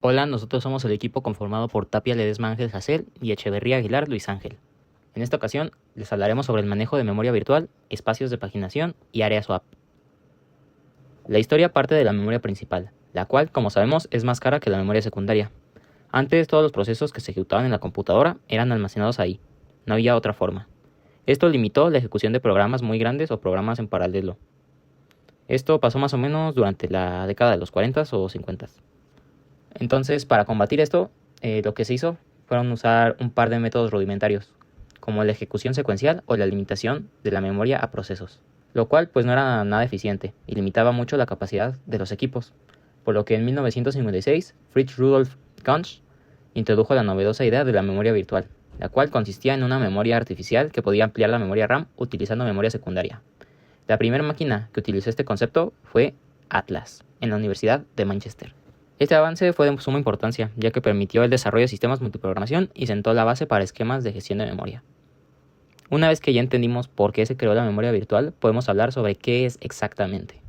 Hola, nosotros somos el equipo conformado por Tapia Ledesma Ángel Jacel y Echeverría Aguilar Luis Ángel. En esta ocasión les hablaremos sobre el manejo de memoria virtual, espacios de paginación y área swap. La historia parte de la memoria principal, la cual, como sabemos, es más cara que la memoria secundaria. Antes todos los procesos que se ejecutaban en la computadora eran almacenados ahí, no había otra forma. Esto limitó la ejecución de programas muy grandes o programas en paralelo. Esto pasó más o menos durante la década de los 40 o 50. Entonces, para combatir esto, lo que se hizo fueron usar un par de métodos rudimentarios, como la ejecución secuencial o la limitación de la memoria a procesos, lo cual pues no era nada eficiente y limitaba mucho la capacidad de los equipos, por lo que en 1956 Fritz Rudolf Kunz introdujo la novedosa idea de la memoria virtual, la cual consistía en una memoria artificial que podía ampliar la memoria RAM utilizando memoria secundaria. La primera máquina que utilizó este concepto fue Atlas, en la Universidad de Manchester. Este avance fue de suma importancia, ya que permitió el desarrollo de sistemas multiprogramación y sentó la base para esquemas de gestión de memoria. Una vez que ya entendimos por qué se creó la memoria virtual, podemos hablar sobre qué es exactamente.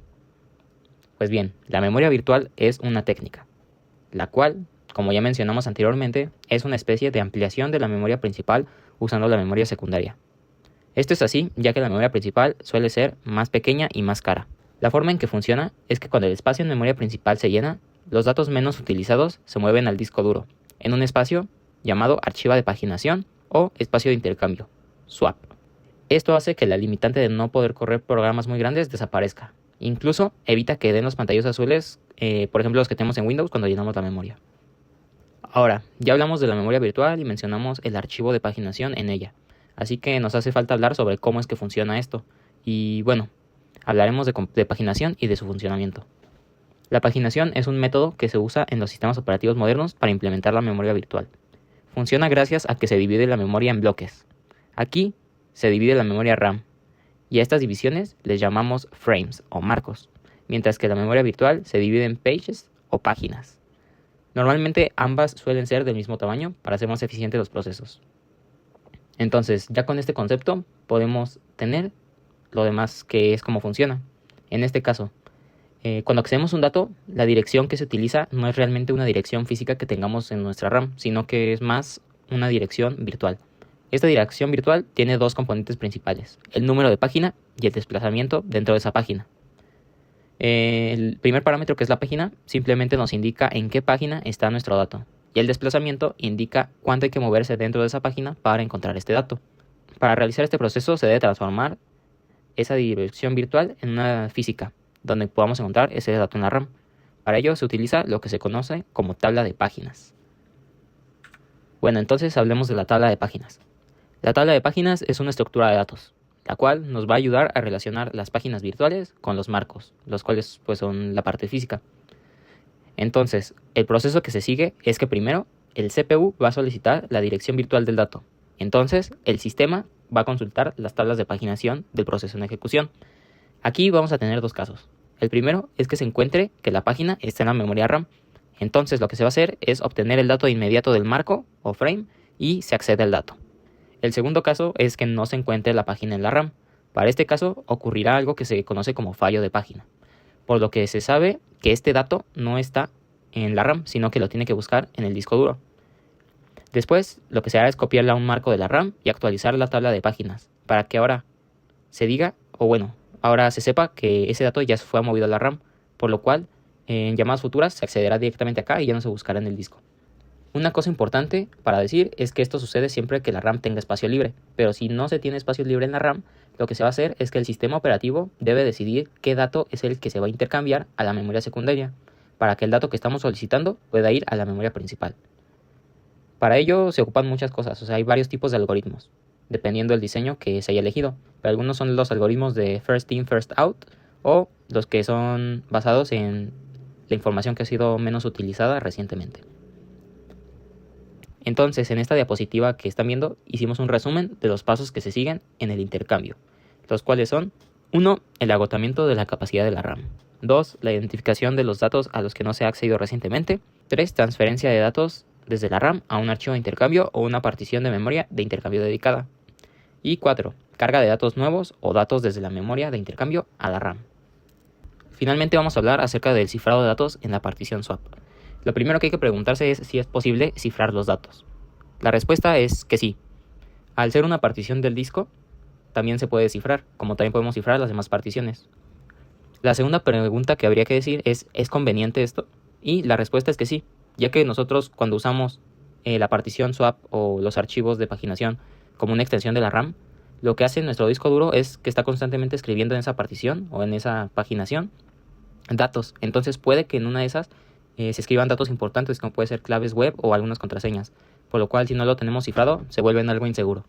Pues bien, la memoria virtual es una técnica, la cual, como ya mencionamos anteriormente, es una especie de ampliación de la memoria principal usando la memoria secundaria. Esto es así, ya que la memoria principal suele ser más pequeña y más cara. La forma en que funciona es que cuando el espacio en memoria principal se llena, los datos menos utilizados se mueven al disco duro, en un espacio llamado archivo de paginación o espacio de intercambio, swap. Esto hace que la limitante de no poder correr programas muy grandes desaparezca. Incluso evita que den los pantallos azules, por ejemplo los que tenemos en Windows cuando llenamos la memoria. Ahora, ya hablamos de la memoria virtual y mencionamos el archivo de paginación en ella. Así que nos hace falta hablar sobre cómo es que funciona esto. Y bueno, hablaremos de paginación y de su funcionamiento. La paginación es un método que se usa en los sistemas operativos modernos para implementar la memoria virtual. Funciona gracias a que se divide la memoria en bloques. Aquí se divide la memoria RAM, y a estas divisiones les llamamos frames o marcos, mientras que la memoria virtual se divide en pages o páginas. Normalmente ambas suelen ser del mismo tamaño para hacer más eficientes los procesos. Entonces, ya con este concepto podemos tener lo demás, que es cómo funciona. En este caso, cuando accedemos a un dato, la dirección que se utiliza no es realmente una dirección física que tengamos en nuestra RAM, sino que es más una dirección virtual. Esta dirección virtual tiene dos componentes principales, el número de página y el desplazamiento dentro de esa página. El primer parámetro, que es la página, simplemente nos indica en qué página está nuestro dato, y el desplazamiento indica cuánto hay que moverse dentro de esa página para encontrar este dato. Para realizar este proceso se debe transformar esa dirección virtual en una física, donde podamos encontrar ese dato en la RAM. Para ello se utiliza lo que se conoce como tabla de páginas. Bueno, entonces hablemos de la tabla de páginas. La tabla de páginas es una estructura de datos, la cual nos va a ayudar a relacionar las páginas virtuales con los marcos, los cuales pues son la parte física. Entonces, el proceso que se sigue es que primero el CPU va a solicitar la dirección virtual del dato. Entonces, el sistema va a consultar las tablas de paginación del proceso en ejecución. Aquí vamos a tener dos casos. El primero es que se encuentre que la página está en la memoria RAM. Entonces lo que se va a hacer es obtener el dato inmediato del marco o frame y se accede al dato. El segundo caso es que no se encuentre la página en la RAM. Para este caso ocurrirá algo que se conoce como fallo de página, por lo que se sabe que este dato no está en la RAM, sino que lo tiene que buscar en el disco duro. Después, lo que se hará es copiarle a un marco de la RAM y actualizar la tabla de páginas, para que ahora se diga, ahora se sepa que ese dato ya fue movido a la RAM, por lo cual en llamadas futuras se accederá directamente acá y ya no se buscará en el disco. Una cosa importante para decir es que esto sucede siempre que la RAM tenga espacio libre, pero si no se tiene espacio libre en la RAM, lo que se va a hacer es que el sistema operativo debe decidir qué dato es el que se va a intercambiar a la memoria secundaria, para que el dato que estamos solicitando pueda ir a la memoria principal. Para ello se ocupan muchas cosas, hay varios tipos de algoritmos, dependiendo del diseño que se haya elegido. Pero algunos son los algoritmos de first in, first out, o los que son basados en la información que ha sido menos utilizada recientemente. Entonces, en esta diapositiva que están viendo, hicimos un resumen de los pasos que se siguen en el intercambio, los cuales son: 1. El agotamiento de la capacidad de la RAM. 2. La identificación de los datos a los que no se ha accedido recientemente. 3. Transferencia de datos desde la RAM a un archivo de intercambio o una partición de memoria de intercambio dedicada. Y 4. Carga de datos nuevos o datos desde la memoria de intercambio a la RAM. Finalmente vamos a hablar acerca del cifrado de datos en la partición swap. Lo primero que hay que preguntarse es si es posible cifrar los datos. La respuesta es que sí. Al ser una partición del disco, también se puede cifrar, como también podemos cifrar las demás particiones. La segunda pregunta que habría que decir ¿es conveniente esto? Y la respuesta es que sí, ya que nosotros cuando usamos la partición swap o los archivos de paginación como una extensión de la RAM, lo que hace nuestro disco duro es que está constantemente escribiendo en esa partición o en esa paginación datos. Entonces puede que en una de esas se escriban datos importantes como puede ser claves web o algunas contraseñas, por lo cual si no lo tenemos cifrado se vuelve en algo inseguro.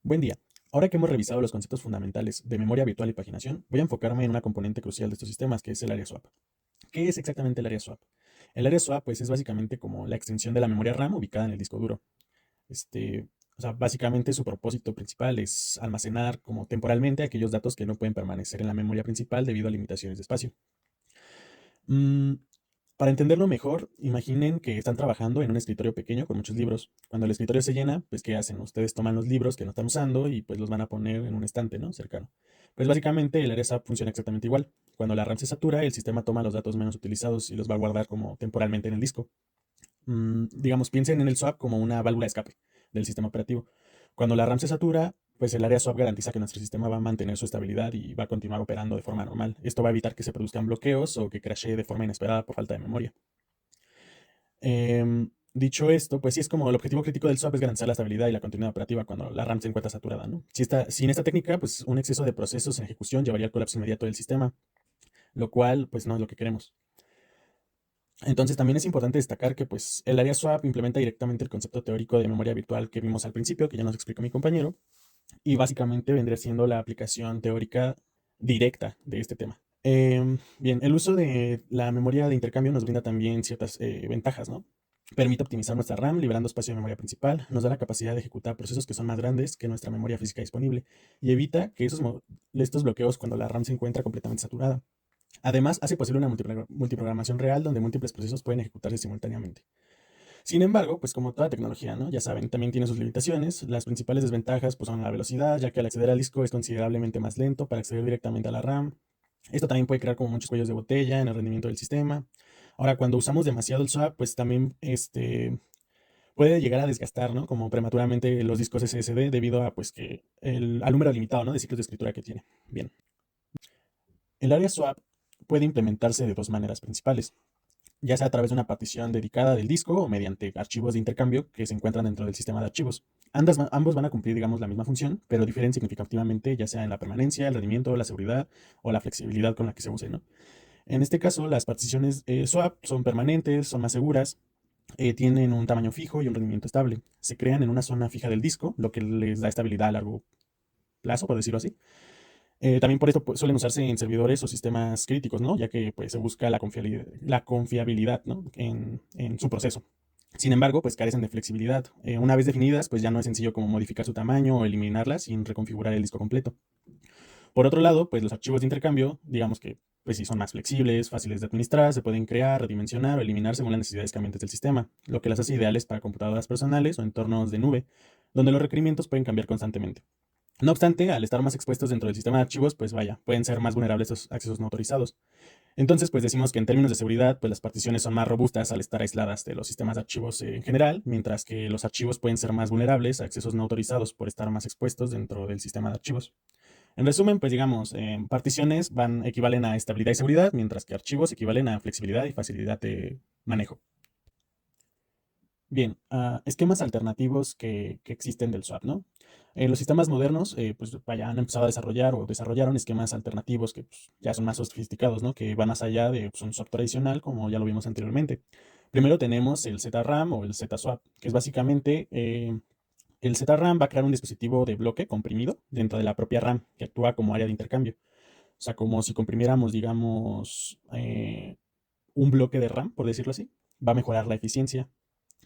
Buen día. Ahora que hemos revisado los conceptos fundamentales de memoria virtual y paginación, voy a enfocarme en una componente crucial de estos sistemas, que es el área swap. ¿Qué es exactamente el área swap? El área swap, pues, es básicamente como la extensión de la memoria RAM ubicada en el disco duro. Este, básicamente su propósito principal es almacenar como temporalmente aquellos datos que no pueden permanecer en la memoria principal debido a limitaciones de espacio. Mm, para entenderlo mejor, imaginen que están trabajando en un escritorio pequeño con muchos libros. Cuando el escritorio se llena, pues ¿qué hacen? Ustedes toman los libros que no están usando y pues los van a poner en un estante, ¿no? Cercano. Pues básicamente el área SAP funciona exactamente igual. Cuando la RAM se satura, el sistema toma los datos menos utilizados y los va a guardar como temporalmente en el disco. Digamos, piensen en el swap como una válvula de escape del sistema operativo. Cuando la RAM se satura, pues el área swap garantiza que nuestro sistema va a mantener su estabilidad y va a continuar operando de forma normal. Esto va a evitar que se produzcan bloqueos o que crashee de forma inesperada por falta de memoria. Dicho esto, pues sí es como el objetivo crítico del swap es garantizar la estabilidad y la continuidad operativa cuando la RAM se encuentra saturada, ¿no? Sin esta técnica, pues un exceso de procesos en ejecución llevaría al colapso inmediato del sistema, lo cual pues no es lo que queremos. Entonces también es importante destacar que pues el área swap implementa directamente el concepto teórico de memoria virtual que vimos al principio, que ya nos explicó mi compañero, y básicamente vendría siendo la aplicación teórica directa de este tema. Bien, el uso de la memoria de intercambio nos brinda también ciertas ventajas, ¿no? Permite optimizar nuestra RAM, liberando espacio de memoria principal, nos da la capacidad de ejecutar procesos que son más grandes que nuestra memoria física disponible y evita que estos bloqueos cuando la RAM se encuentra completamente saturada. Además, hace posible una multiprogramación real donde múltiples procesos pueden ejecutarse simultáneamente. Sin embargo, pues como toda tecnología, ¿no? Ya saben, también tiene sus limitaciones. Las principales desventajas pues, son la velocidad, ya que al acceder al disco es considerablemente más lento para acceder directamente a la RAM. Esto también puede crear como muchos cuellos de botella en el rendimiento del sistema. Ahora, cuando usamos demasiado el swap, pues también puede llegar a desgastar, ¿no? Como prematuramente los discos SSD debido a pues que al número limitado, ¿no? De ciclos de escritura que tiene. Bien. El área swap puede implementarse de dos maneras principales, ya sea a través de una partición dedicada del disco o mediante archivos de intercambio que se encuentran dentro del sistema de archivos. Ambos van a cumplir, digamos, la misma función, pero difieren significativamente, ya sea en la permanencia, el rendimiento, la seguridad o la flexibilidad con la que se use, ¿no? En este caso, las particiones swap son permanentes, son más seguras, tienen un tamaño fijo y un rendimiento estable. Se crean en una zona fija del disco, lo que les da estabilidad a largo plazo, por decirlo así. También por esto pues, suelen usarse en servidores o sistemas críticos, ¿no? Ya que pues, se busca la confiabilidad, ¿no? en su proceso. Sin embargo, pues carecen de flexibilidad. Una vez definidas, pues ya no es sencillo como modificar su tamaño o eliminarlas sin reconfigurar el disco completo. Por otro lado, pues los archivos de intercambio, digamos que pues sí son más flexibles, fáciles de administrar, se pueden crear, redimensionar o eliminar según las necesidades cambiantes del sistema, lo que las hace ideales para computadoras personales o entornos de nube, donde los requerimientos pueden cambiar constantemente. No obstante, al estar más expuestos dentro del sistema de archivos, pues vaya, pueden ser más vulnerables a estos accesos no autorizados. Entonces, pues decimos que en términos de seguridad, pues las particiones son más robustas al estar aisladas de los sistemas de archivos en general, mientras que los archivos pueden ser más vulnerables a accesos no autorizados por estar más expuestos dentro del sistema de archivos. En resumen, pues digamos, particiones equivalen a estabilidad y seguridad, mientras que archivos equivalen a flexibilidad y facilidad de manejo. Bien, esquemas alternativos que existen del swap, ¿no? Los sistemas modernos, pues vaya, han empezado a desarrollar o desarrollaron esquemas alternativos que pues, ya son más sofisticados, ¿no? Que van más allá de pues, un swap tradicional, como ya lo vimos anteriormente. Primero tenemos el ZRAM o el ZSwap, que es básicamente el ZRAM va a crear un dispositivo de bloque comprimido dentro de la propia RAM, que actúa como área de intercambio. O sea, como si comprimiéramos, digamos, un bloque de RAM, por decirlo así, va a mejorar la eficiencia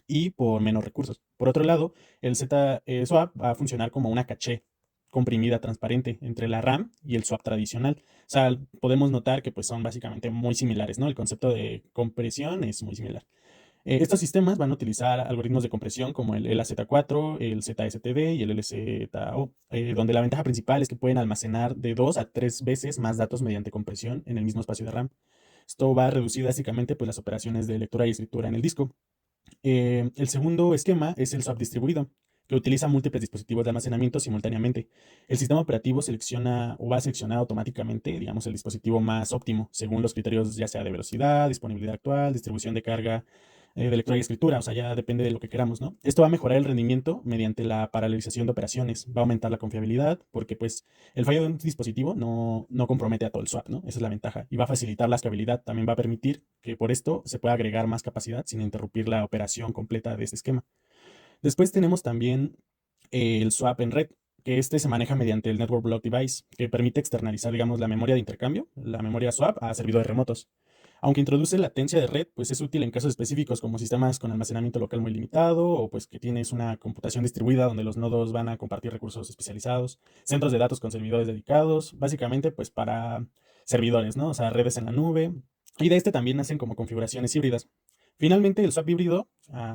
y por menos recursos. Por otro lado, el Z-Swap va a funcionar como una caché comprimida transparente entre la RAM y el swap tradicional. O sea, podemos notar que pues, son básicamente muy similares, ¿no? El concepto de compresión es muy similar. Estos sistemas van a utilizar algoritmos de compresión como el LAZ4, el ZSTD y el LZO, donde la ventaja principal es que pueden almacenar de 2 a 3 veces más datos mediante compresión en el mismo espacio de RAM. Esto va a reducir drásticamente pues, las operaciones de lectura y escritura en el disco. El segundo esquema es el swap distribuido, que utiliza múltiples dispositivos de almacenamiento simultáneamente. El sistema operativo selecciona o va a seleccionar automáticamente, digamos, el dispositivo más óptimo, según los criterios ya sea de velocidad, disponibilidad actual, distribución de carga, de lectura y escritura, o sea, ya depende de lo que queramos, ¿no? Esto va a mejorar el rendimiento mediante la paralelización de operaciones, va a aumentar la confiabilidad, porque pues el fallo de un dispositivo no compromete a todo el swap, ¿no? Esa es la ventaja. Y va a facilitar la escalabilidad, también va a permitir que por esto se pueda agregar más capacidad sin interrumpir la operación completa de este esquema. Después tenemos también el swap en red, que este se maneja mediante el Network Block Device, que permite externalizar, digamos, la memoria de intercambio, la memoria swap, a servidores remotos. Aunque introduce latencia de red, pues es útil en casos específicos como sistemas con almacenamiento local muy limitado o pues que tienes una computación distribuida donde los nodos van a compartir recursos especializados, centros de datos con servidores dedicados, básicamente pues para servidores, ¿no? O sea, redes en la nube. Y de este también nacen como configuraciones híbridas. Finalmente, el swap híbrido,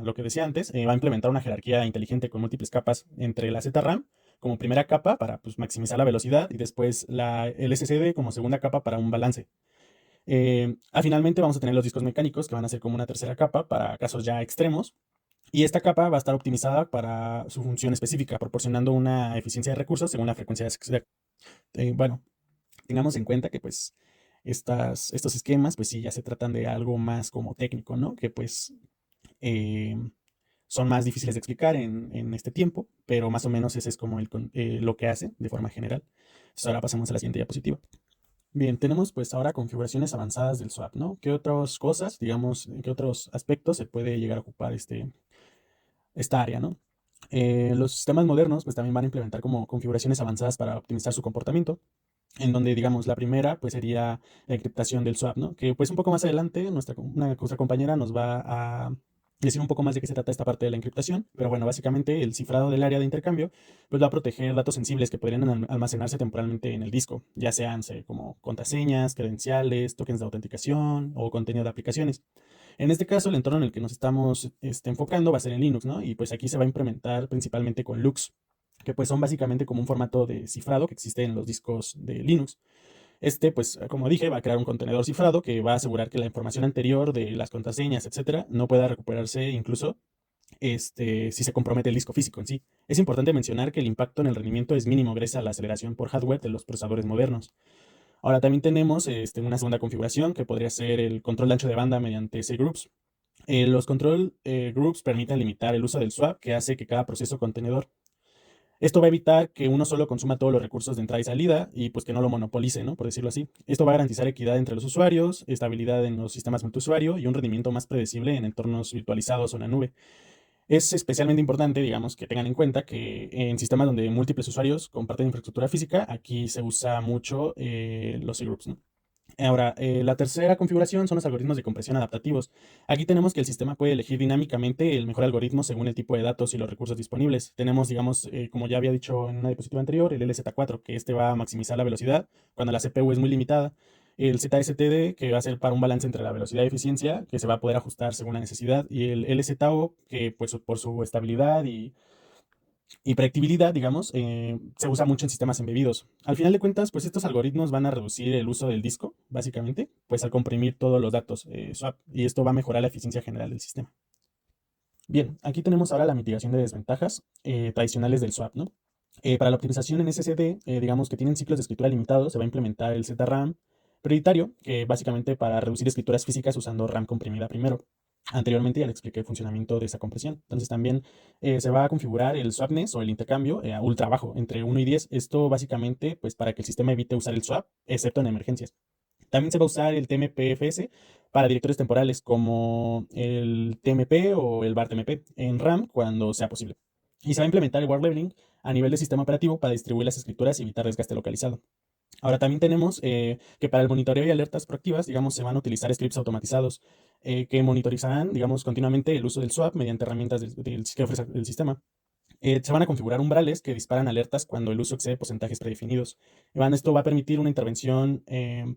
lo que decía antes, va a implementar una jerarquía inteligente con múltiples capas entre la ZRAM como primera capa para pues, maximizar la velocidad y después el SSD como segunda capa para un balance. Finalmente vamos a tener los discos mecánicos que van a ser como una tercera capa para casos ya extremos. Y esta capa va a estar optimizada para su función específica, proporcionando una eficiencia de recursos según la frecuencia de. Bueno, tengamos en cuenta que pues estos esquemas pues sí ya se tratan de algo más como técnico, ¿no? Que pues eh, son más difíciles de explicar en este tiempo, pero más o menos ese es como lo que hace de forma general. Entonces ahora pasamos a la siguiente diapositiva. Bien, tenemos pues ahora configuraciones avanzadas del swap, ¿no? ¿Qué otras cosas, digamos, en qué otros aspectos se puede llegar a ocupar esta área, ¿no? Los sistemas modernos pues también van a implementar como configuraciones avanzadas para optimizar su comportamiento, en donde digamos la primera pues sería la encriptación del swap, ¿no? Que pues un poco más adelante nuestra compañera nos va a decir un poco más de qué se trata esta parte de la encriptación, pero bueno, básicamente el cifrado del área de intercambio pues va a proteger datos sensibles que podrían almacenarse temporalmente en el disco, ya sean como contraseñas, credenciales, tokens de autenticación o contenido de aplicaciones. En este caso, el entorno en el que nos estamos enfocando va a ser en Linux, ¿no? Y pues aquí se va a implementar principalmente con LUKS, que pues son básicamente como un formato de cifrado que existe en los discos de Linux. Pues, como dije, va a crear un contenedor cifrado que va a asegurar que la información anterior de las contraseñas, etcétera, no pueda recuperarse incluso si se compromete el disco físico en sí. Es importante mencionar que el impacto en el rendimiento es mínimo gracias a la aceleración por hardware de los procesadores modernos. Ahora también tenemos una segunda configuración que podría ser el control de ancho de banda mediante C-Groups. Los control groups permiten limitar el uso del swap que hace que cada proceso contenedor. Esto va a evitar que uno solo consuma todos los recursos de entrada y salida y pues que no lo monopolice, ¿no? Por decirlo así. Esto va a garantizar equidad entre los usuarios, estabilidad en los sistemas multiusuario y un rendimiento más predecible en entornos virtualizados o en la nube. Es especialmente importante, digamos, que tengan en cuenta que en sistemas donde múltiples usuarios comparten infraestructura física, aquí se usa mucho los C-Groups, ¿no? Ahora, la tercera configuración son los algoritmos de compresión adaptativos. Aquí tenemos que el sistema puede elegir dinámicamente el mejor algoritmo según el tipo de datos y los recursos disponibles. Tenemos, digamos, como ya había dicho en una diapositiva anterior, el LZ4, que este va a maximizar la velocidad cuando la CPU es muy limitada. El ZSTD, que va a ser para un balance entre la velocidad y eficiencia, que se va a poder ajustar según la necesidad. Y el LZO, que pues por su estabilidad y predictibilidad, digamos, se usa mucho en sistemas embebidos. Al final de cuentas, pues estos algoritmos van a reducir el uso del disco, básicamente, pues al comprimir todos los datos swap, y esto va a mejorar la eficiencia general del sistema. Bien, aquí tenemos ahora la mitigación de desventajas tradicionales del swap, ¿no? Para la optimización en SSD, digamos que tienen ciclos de escritura limitados, se va a implementar el ZRAM prioritario, que básicamente para reducir escrituras físicas usando RAM comprimida primero. Anteriormente ya le expliqué el funcionamiento de esa compresión. Entonces también se va a configurar el swapness o el intercambio a ultra bajo, entre 1 y 10. Esto básicamente pues para que el sistema evite usar el swap, excepto en emergencias. También se va a usar el TMPFS para directorios temporales como el TMP o el bar TMP en RAM cuando sea posible. Y se va a implementar el war leveling a nivel de sistema operativo para distribuir las escrituras y evitar desgaste localizado. Ahora también tenemos que para el monitoreo y alertas proactivas, digamos, se van a utilizar scripts automatizados que monitorizarán, digamos, continuamente el uso del swap mediante herramientas que ofrece el sistema. Se van a configurar umbrales que disparan alertas cuando el uso excede porcentajes predefinidos. Esto va a permitir una intervención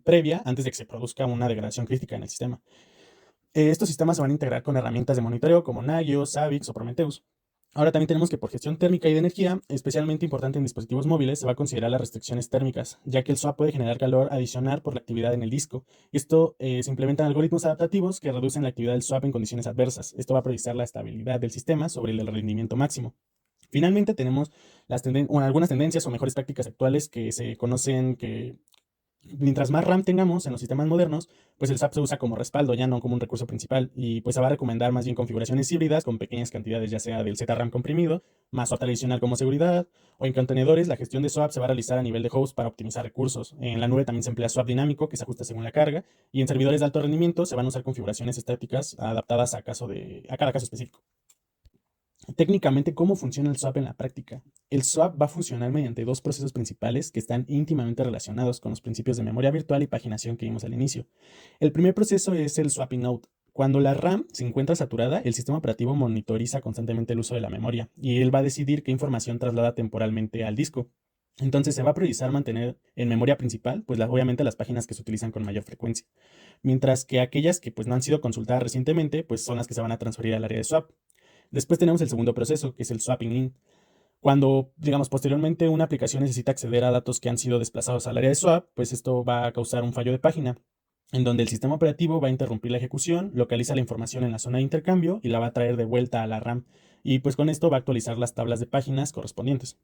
previa antes de que se produzca una degradación crítica en el sistema. Estos sistemas se van a integrar con herramientas de monitoreo como Nagios, Savix o Prometheus. Ahora también tenemos que por gestión térmica y de energía, especialmente importante en dispositivos móviles, se va a considerar las restricciones térmicas, ya que el swap puede generar calor adicional por la actividad en el disco. Esto se implementan algoritmos adaptativos que reducen la actividad del swap en condiciones adversas. Esto va a priorizar la estabilidad del sistema sobre el del rendimiento máximo. Finalmente tenemos algunas tendencias o mejores prácticas actuales que se conocen que mientras más RAM tengamos en los sistemas modernos, pues el SAP se usa como respaldo, ya no como un recurso principal. Y pues se va a recomendar más bien configuraciones híbridas con pequeñas cantidades, ya sea del ZRAM comprimido, más swap tradicional como seguridad, o en contenedores, la gestión de swap se va a realizar a nivel de host para optimizar recursos. En la nube también se emplea swap dinámico, que se ajusta según la carga, y en servidores de alto rendimiento se van a usar configuraciones estáticas adaptadas a cada caso específico. Técnicamente, ¿cómo funciona el swap en la práctica? El swap va a funcionar mediante dos procesos principales que están íntimamente relacionados con los principios de memoria virtual y paginación que vimos al inicio. El primer proceso es el swapping out. Cuando la RAM se encuentra saturada, el sistema operativo monitoriza constantemente el uso de la memoria y él va a decidir qué información traslada temporalmente al disco. Entonces se va a priorizar mantener en memoria principal, pues obviamente las páginas que se utilizan con mayor frecuencia, mientras que aquellas que pues no han sido consultadas recientemente, pues son las que se van a transferir al área de swap. Después tenemos el segundo proceso, que es el swapping in. Cuando, digamos, posteriormente una aplicación necesita acceder a datos que han sido desplazados al área de swap, pues esto va a causar un fallo de página, en donde el sistema operativo va a interrumpir la ejecución, localiza la información en la zona de intercambio y la va a traer de vuelta a la RAM. Y pues con esto va a actualizar las tablas de páginas correspondientes.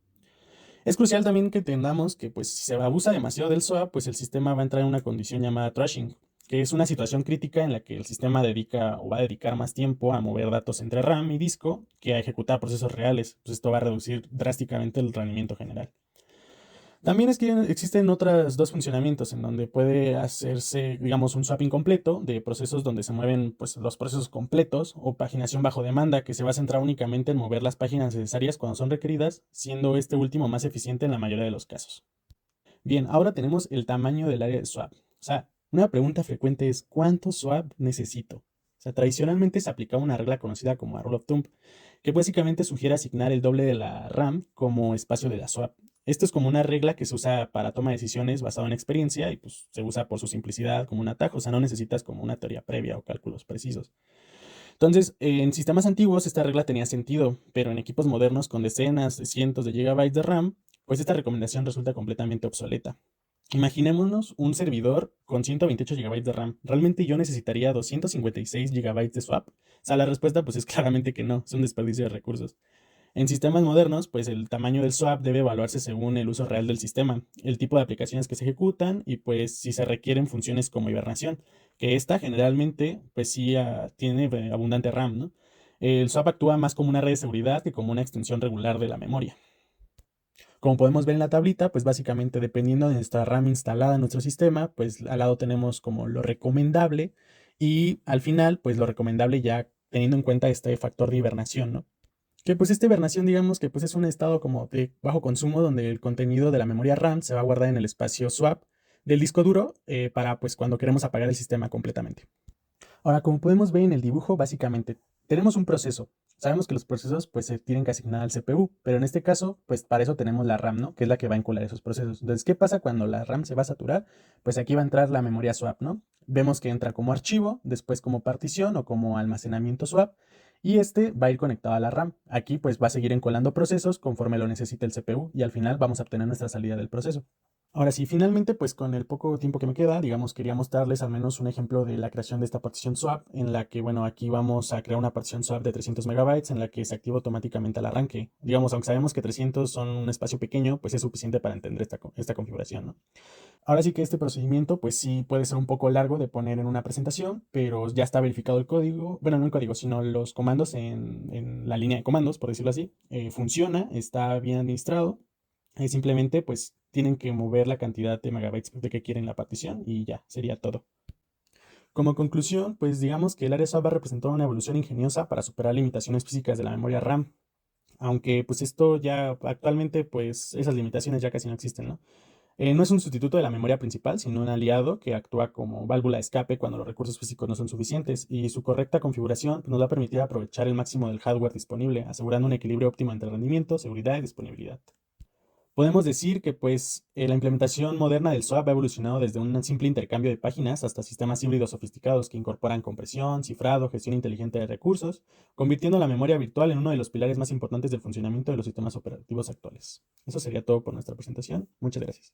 Es crucial también que entendamos que pues si se abusa demasiado del swap, pues el sistema va a entrar en una condición llamada thrashing, que es una situación crítica en la que el sistema dedica o va a dedicar más tiempo a mover datos entre RAM y disco que a ejecutar procesos reales. Pues esto va a reducir drásticamente el rendimiento general. También es que existen otros dos funcionamientos en donde puede hacerse, digamos, un swapping completo de procesos donde se mueven pues, los procesos completos o paginación bajo demanda que se va a centrar únicamente en mover las páginas necesarias cuando son requeridas, siendo este último más eficiente en la mayoría de los casos. Bien, ahora tenemos el tamaño del área de swap. O sea, una pregunta frecuente es ¿cuánto swap necesito? O sea, tradicionalmente se aplicaba una regla conocida como rule of thumb, que básicamente sugiere asignar el doble de la RAM como espacio de la swap. Esto es como una regla que se usa para toma de decisiones basada en experiencia y pues se usa por su simplicidad como un atajo, o sea, no necesitas como una teoría previa o cálculos precisos. Entonces, en sistemas antiguos esta regla tenía sentido, pero en equipos modernos con decenas de cientos de gigabytes de RAM, pues esta recomendación resulta completamente obsoleta. Imaginémonos un servidor con 128 GB de RAM. ¿Realmente yo necesitaría 256 GB de swap? O sea, la respuesta pues es claramente que no, es un desperdicio de recursos. En sistemas modernos, pues el tamaño del swap debe evaluarse según el uso real del sistema, el tipo de aplicaciones que se ejecutan y pues si se requieren funciones como hibernación, que esta generalmente pues sí tiene abundante RAM, ¿no? El swap actúa más como una red de seguridad que como una extensión regular de la memoria. Como podemos ver en la tablita, pues básicamente dependiendo de nuestra RAM instalada en nuestro sistema, pues al lado tenemos como lo recomendable y al final, pues lo recomendable ya teniendo en cuenta este factor de hibernación, ¿no? Que pues esta hibernación, digamos que pues es un estado como de bajo consumo donde el contenido de la memoria RAM se va a guardar en el espacio swap del disco duro para pues cuando queremos apagar el sistema completamente. Ahora, como podemos ver en el dibujo, básicamente tenemos un proceso. Sabemos que los procesos pues se tienen que asignar al CPU, pero en este caso, pues para eso tenemos la RAM, ¿no? Que es la que va a encolar esos procesos. Entonces, ¿qué pasa cuando la RAM se va a saturar? Pues aquí va a entrar la memoria swap, ¿no? Vemos que entra como archivo, después como partición o como almacenamiento swap, y este va a ir conectado a la RAM. Aquí pues va a seguir encolando procesos conforme lo necesite el CPU y al final vamos a obtener nuestra salida del proceso. Ahora sí, finalmente, pues con el poco tiempo que me queda, digamos, quería mostrarles al menos un ejemplo de la creación de esta partición swap, en la que, bueno, aquí vamos a crear una partición swap de 300 megabytes en la que se activa automáticamente al arranque. Digamos, aunque sabemos que 300 son un espacio pequeño, pues es suficiente para entender esta configuración, ¿no? Ahora sí que este procedimiento, pues sí puede ser un poco largo de poner en una presentación, pero ya está verificado el código, bueno, no el código, sino los comandos en la línea de comandos, por decirlo así. Funciona, está bien administrado. Simplemente pues tienen que mover la cantidad de megabytes de que quieren la partición y ya, sería todo. Como conclusión, pues digamos que el área SWAP va a representar una evolución ingeniosa para superar limitaciones físicas de la memoria RAM, aunque pues esto ya actualmente pues esas limitaciones ya casi no existen, ¿no? No es un sustituto de la memoria principal, sino un aliado que actúa como válvula de escape cuando los recursos físicos no son suficientes y su correcta configuración nos va a permitir aprovechar el máximo del hardware disponible, asegurando un equilibrio óptimo entre rendimiento, seguridad y disponibilidad. Podemos decir que pues la implementación moderna del SOAP ha evolucionado desde un simple intercambio de páginas hasta sistemas híbridos sofisticados que incorporan compresión, cifrado, gestión inteligente de recursos, convirtiendo la memoria virtual en uno de los pilares más importantes del funcionamiento de los sistemas operativos actuales. Eso sería todo por nuestra presentación. Muchas gracias.